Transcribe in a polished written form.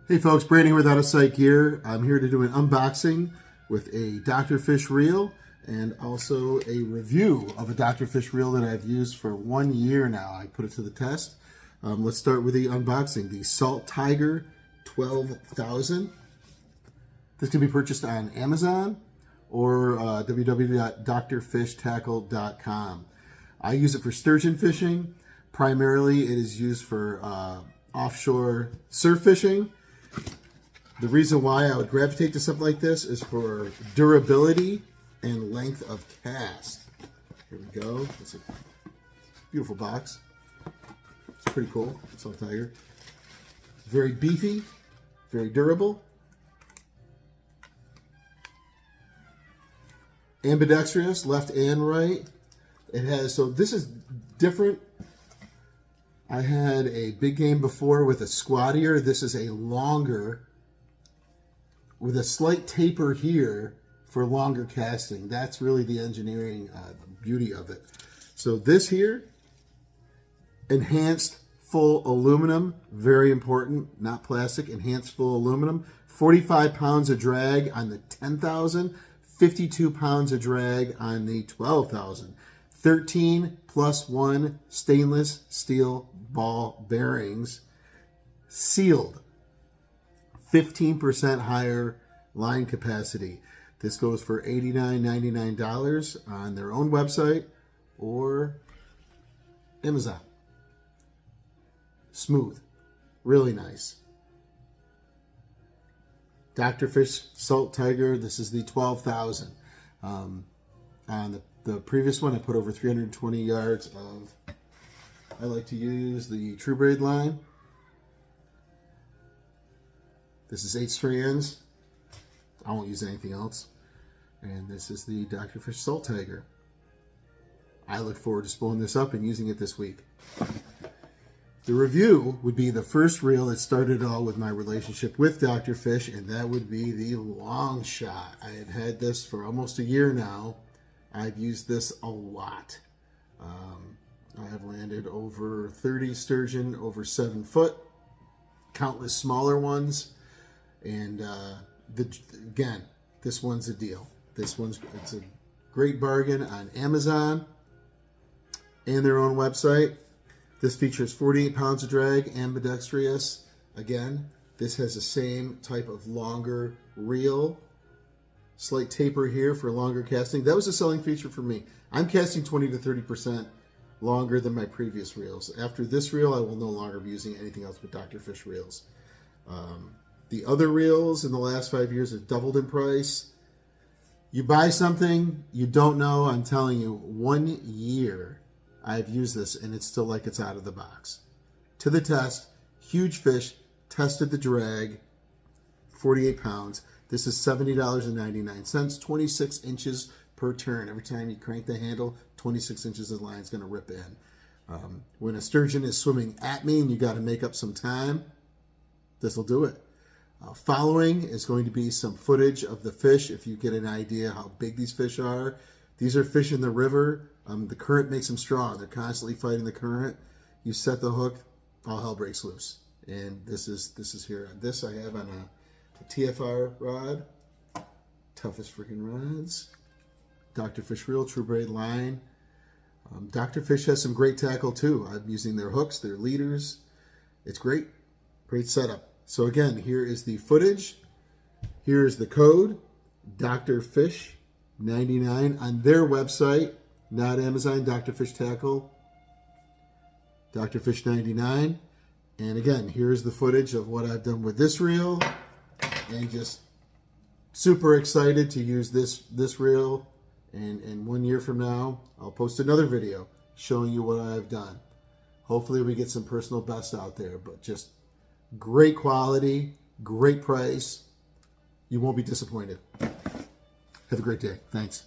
Hey folks, Brandon here with Out of Sight Gear. I'm here to do an unboxing with a Dr. Fish reel and also a review of a Dr. Fish reel that I've used for 1 year now. I put it to the test. Let's start with the unboxing. The Salt Tiger 12,000. This can be purchased on Amazon or www.drfishtackle.com. I use it for sturgeon fishing. Primarily, it is used for offshore surf fishing. The reason why I would gravitate to something like this is for durability and length of cast. Here we go. It's a beautiful box. It's pretty cool. Salt Tiger. Very beefy, very durable. Ambidextrous, left and right. It has, so this is different. I had a big game before with a squattier. This is a longer, with a slight taper here for longer casting. That's really the engineering beauty of it. So this here, enhanced full aluminum, very important, not plastic, enhanced full aluminum. 45 pounds of drag on the 10,000, 52 pounds of drag on the 12,000. 13 plus 1 stainless steel ball bearings, sealed. 15% higher line capacity. This goes for $89.99 on their own website or Amazon. Smooth. Really nice. Dr. Fish Salt Tiger, this is the 12,000. On the previous one, I put over 320 yards of, I like to use the True Braid line. This is 8 strands. I won't use anything else. And this is the Dr. Fish Salt Tiger. I look forward to spooling this up and using it this week. The review would be the first reel that started all with my relationship with Dr. Fish, and that would be the LongShot. I had had this for almost a year now. I've used this a lot. I have landed over 30 sturgeon over 7 foot, countless smaller ones, and again, this one's a deal. It's a great bargain on Amazon and their own website. This features 48 pounds of drag, ambidextrous. Again, this has the same type of longer reel. Slight taper here for longer casting. That was a selling feature for me. I'm casting 20 to 30% longer than my previous reels. After this reel, I will no longer be using anything else but Dr. Fish reels. The other reels in the last 5 years have doubled in price. You buy something you don't know, I'm telling you, 1 year I've used this and it's still like it's out of the box. To the test, huge fish, tested the drag, 48 pounds. This is $70.99, 26 inches per turn. Every time you crank the handle, 26 inches of line is going to rip in. When a sturgeon is swimming at me and you got to make up some time, this will do it. Following is going to be some footage of the fish if you get an idea how big these fish are. These are fish in the river. The current makes them strong. They're constantly fighting the current. You set the hook, all hell breaks loose. And this is here. This I have on a TFR rod. Toughest freaking rods. Dr. Fish reel, True Braid line. Dr. Fish has some great tackle too. I'm using their hooks, their leaders. It's great. Great setup. So again, here is the footage. Here is the code. Dr. Fish 99 on their website, not Amazon. Dr. Fish Tackle. Dr. Fish 99. And again, here's the footage of what I've done with this reel. And just super excited to use this reel. And 1 year from now, I'll post another video showing you what I've done. Hopefully we get some personal bests out there, but just great quality, great price. You won't be disappointed. Have a great day. Thanks.